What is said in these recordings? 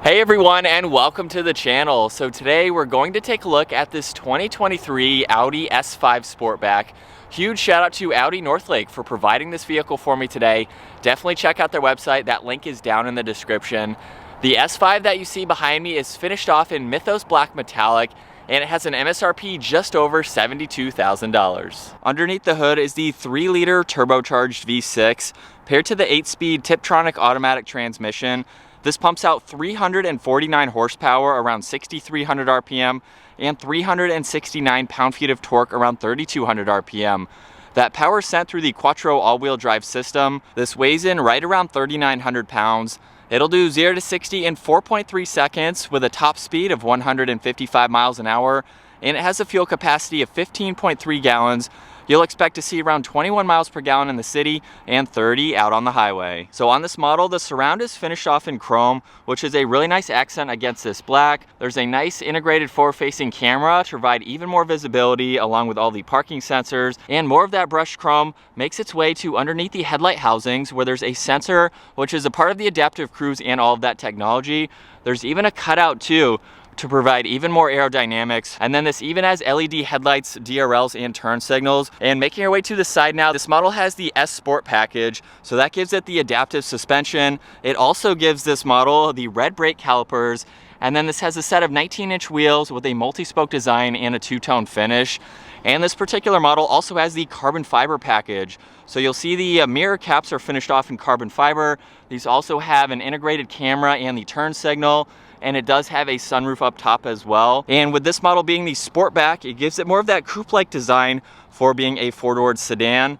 Hey everyone, and welcome to the channel. So today we're going to take a look at this 2023 Audi S5 Sportback. Huge shout out to Audi Northlake for providing this vehicle for me today. Definitely check out their website. That link is down in the description. The S5 that you see behind me is finished off in Mythos Black Metallic, and it has an MSRP just over $72,000. Underneath the hood is the 3-liter turbocharged V6 paired to the 8-speed Tiptronic automatic transmission. This pumps out 349 horsepower around 6,300 RPM and 369 pound-feet of torque around 3,200 RPM. That power is sent through the Quattro all-wheel drive system. This weighs in right around 3,900 pounds. It'll do 0 to 60 in 4.3 seconds with a top speed of 155 miles an hour, and it has a fuel capacity of 15.3 gallons. You'll expect to see around 21 miles per gallon in the city and 30 out on the highway. So on this model, the surround is finished off in chrome, which is a really nice accent against this black. There's a nice integrated forward-facing camera to provide even more visibility along with all the parking sensors, and more of that brushed chrome makes its way to underneath the headlight housings where there's a sensor, which is a part of the adaptive cruise and all of that technology. There's even a cutout too, to provide even more aerodynamics. And then this even has LED headlights, DRLs, and turn signals. And making our way to the side now, this model has the S Sport package, so that gives it the adaptive suspension. It also gives this model the red brake calipers, and then this has a set of 19-inch wheels with a multi-spoke design and a two-tone finish. And this particular model also has the carbon fiber package. So you'll see the mirror caps are finished off in carbon fiber. These also have an integrated camera and the turn signal, and it does have a sunroof up top as well. And with this model being the Sportback, it gives it more of that coupe-like design for being a four-door sedan.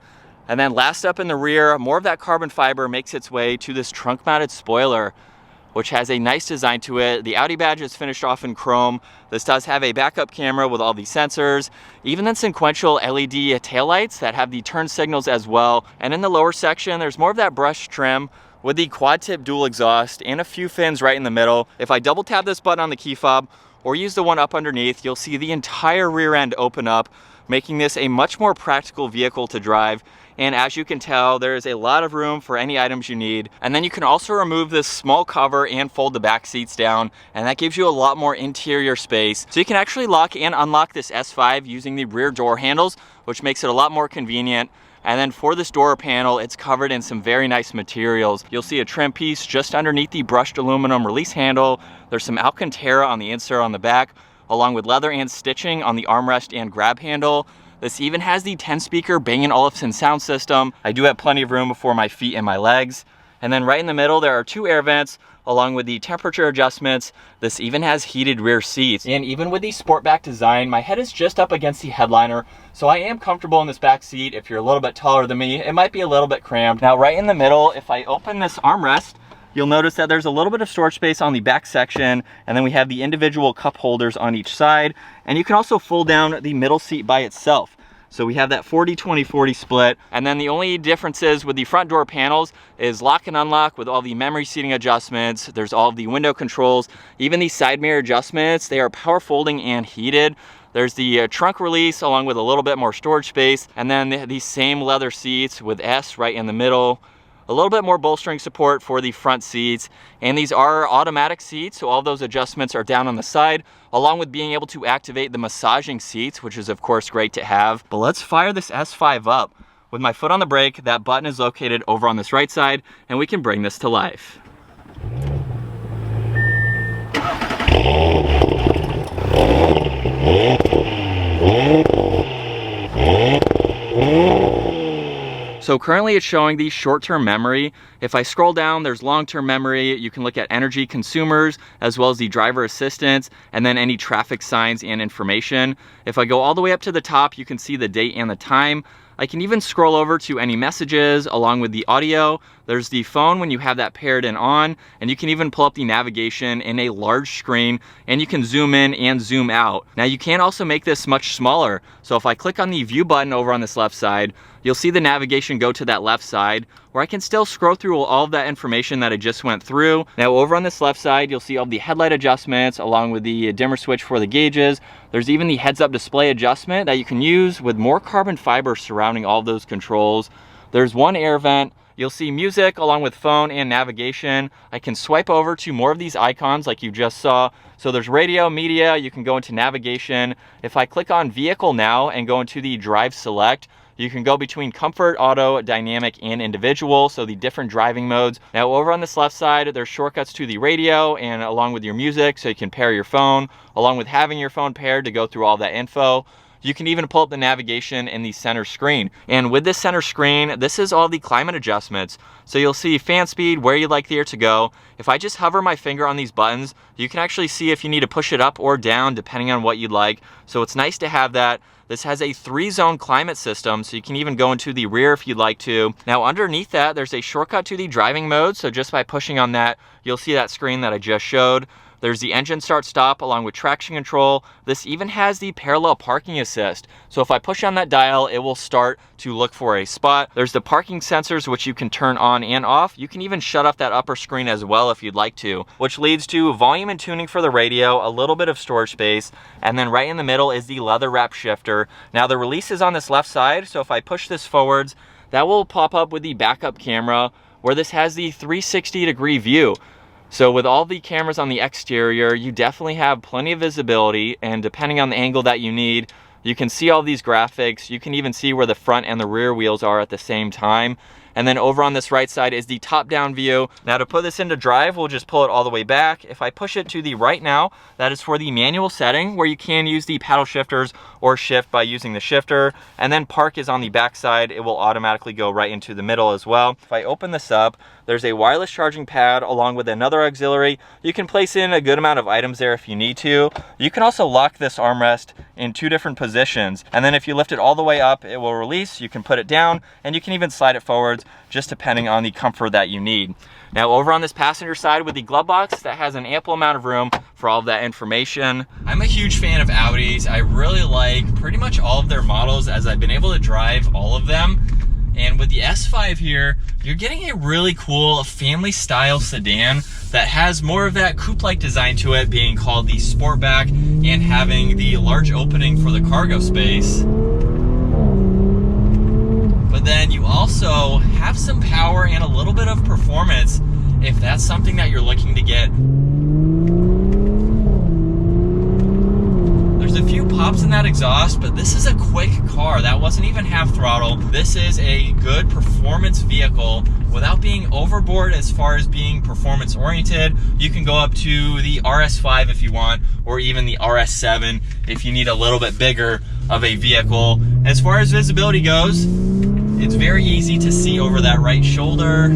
And then last up in the rear, more of that carbon fiber makes its way to this trunk-mounted spoiler, which has a nice design to it. The Audi badge is finished off in chrome. This does have a backup camera with all the sensors, even then sequential LED taillights that have the turn signals as well. And in the lower section, there's more of that brushed trim with the quad tip dual exhaust and a few fins right in the middle. If I double tap this button on the key fob or use the one up underneath, you'll see the entire rear end open up, making this a much more practical vehicle to drive. And as you can tell, there is a lot of room for any items you need. And then you can also remove this small cover and fold the back seats down, and that gives you a lot more interior space. So you can actually lock and unlock this S5 using the rear door handles, which makes it a lot more convenient. And then for this door panel, it's covered in some very nice materials. You'll see a trim piece just underneath the brushed aluminum release handle. There's some Alcantara on the insert on the back, along with leather and stitching on the armrest and grab handle. This even has the 10-speaker Bang & Olufsen sound system. I do have plenty of room for my feet and my legs. And then right in the middle, there are 2 air vents, along with the temperature adjustments. This even has heated rear seats. And even with the Sportback design, my head is just up against the headliner, so I am comfortable in this back seat. If you're a little bit taller than me, it might be a little bit cramped. Now, right in the middle, if I open this armrest, you'll notice that there's a little bit of storage space on the back section, and then we have the individual cup holders on each side. And you can also fold down the middle seat by itself. So we have that 40-20-40 split. And then the only differences with the front door panels is lock and unlock with all the memory seating adjustments. There's all of the window controls, even the side mirror adjustments. They are power folding and heated. There's the trunk release along with a little bit more storage space. And then these same leather seats with S right in the middle. A little bit more bolstering support for the front seats. And these are automatic seats, so all those adjustments are down on the side, along with being able to activate the massaging seats, which is of course great to have. But let's fire this S5 up. With my foot on the brake, that button is located over on this right side, and we can bring this to life. So currently it's showing the short-term memory. If I scroll down, there's long-term memory. You can look at energy consumers as well as the driver assistance, and then any traffic signs and information. If I go all the way up to the top, you can see the date and the time. I can even scroll over to any messages along with the audio. There's the phone when you have that paired in on, and you can even pull up the navigation in a large screen, and you can zoom in and zoom out. Now you can also make this much smaller. So if I click on the view button over on this left side, you'll see the navigation go to that left side, where I can still scroll through all of that information that I just went through. Now over on this left side, you'll see all the headlight adjustments along with the dimmer switch for the gauges. There's even the heads-up display adjustment that you can use with more carbon fiber surrounding all of those controls. There's one air vent. you'll see music along with phone and navigation. I can swipe over to more of these icons like you just saw. So there's radio, media, you can go into navigation. If I click on vehicle now and go into the drive select, you can go between comfort, auto, dynamic, and individual, so the different driving modes. Now over on this left side, there's shortcuts to the radio and along with your music, so you can pair your phone, along with having your phone paired to go through all that info. You can even pull up the navigation in the center screen. And with this center screen, this is all the climate adjustments. So you'll see fan speed, where you'd like the air to go. If I just hover my finger on these buttons, you can actually see if you need to push it up or down depending on what you'd like. So it's nice to have that. This has a 3-zone climate system, so you can even go into the rear if you'd like to. Now underneath that, there's a shortcut to the driving mode. So just by pushing on that, you'll see that screen that I just showed. There's the engine start stop along with traction control. This even has the parallel parking assist. So if I push on that dial, it will start to look for a spot. There's the parking sensors, which you can turn on and off. You can even shut off that upper screen as well if you'd like to, which leads to volume and tuning for the radio, a little bit of storage space, and then right in the middle is the leather wrap shifter. Now the release is on this left side, so if I push this forwards, that will pop up with the backup camera, where this has the 360-degree view. So with all the cameras on the exterior, you definitely have plenty of visibility, and depending on the angle that you need, you can see all these graphics. You can even see where the front and the rear wheels are at the same time. And then over on this right side is the top-down view. Now to put this into drive, we'll just pull it all the way back. If I push it to the right now, that is for the manual setting, where you can use the paddle shifters or shift by using the shifter. And then park is on the back side. It will automatically go right into the middle as well. If I open this up, there's a wireless charging pad along with another auxiliary. You can place in a good amount of items there if you need to. You can also lock this armrest in 2 different positions. And then if you lift it all the way up, it will release. You can put it down, and you can even slide it forwards, just depending on the comfort that you need. Now over on this passenger side with the glove box, that has an ample amount of room for all of that information. I'm a huge fan of Audis. I really like pretty much all of their models, as I've been able to drive all of them. And with the S5 here, you're getting a really cool family style sedan that has more of that coupe-like design to it, being called the Sportback and having the large opening for the cargo space. But then you also have some power and a little bit of performance if that's something that you're looking to get. There's a few pops in that exhaust, but this is a quick car. That wasn't even half throttle. This is a good performance vehicle without being overboard as far as being performance oriented. You can go up to the RS5 if you want, or even the RS7 if you need a little bit bigger of a vehicle. As far as visibility goes, it's very easy to see over that right shoulder.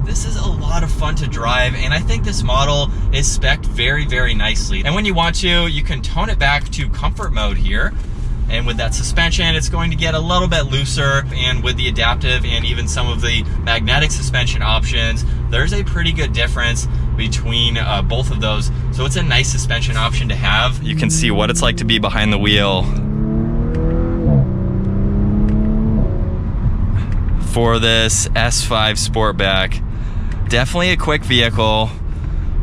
This is a lot of fun to drive, and I think this model is spec'd very, very nicely. And when you want to, you can tone it back to comfort mode here. And with that suspension, it's going to get a little bit looser, and with the adaptive and even some of the magnetic suspension options, there's a pretty good difference between both of those. So it's a nice suspension option to have. You can see what it's like to be behind the wheel. For this S5 Sportback, definitely a quick vehicle,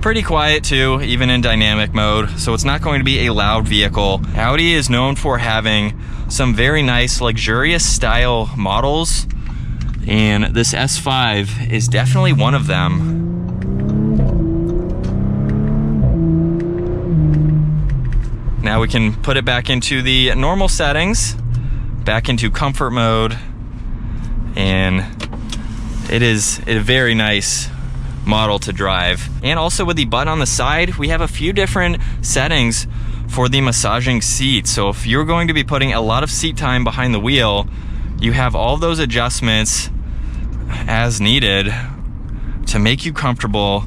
pretty quiet too, even in dynamic mode, so it's not going to be a loud vehicle. Audi is known for having some very nice luxurious style models, and this S5 is definitely one of them. Now we can put it back into the normal settings, back into comfort mode, and it is a very nice model to drive. And also with the button on the side, we have a few different settings for the massaging seat. So if you're going to be putting a lot of seat time behind the wheel, you have all those adjustments as needed to make you comfortable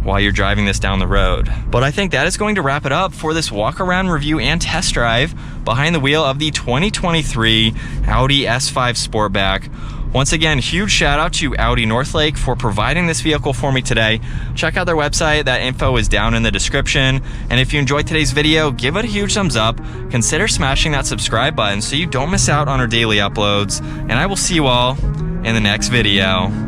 while you're driving this down the road. But I think that is going to wrap it up for this walk around review and test drive behind the wheel of the 2023 Audi S5 Sportback. Once again, huge shout out to Audi Northlake for providing this vehicle for me today. Check out their website, that info is down in the description. And if you enjoyed today's video, give it a huge thumbs up. Consider smashing that subscribe button so you don't miss out on our daily uploads. And I will see you all in the next video.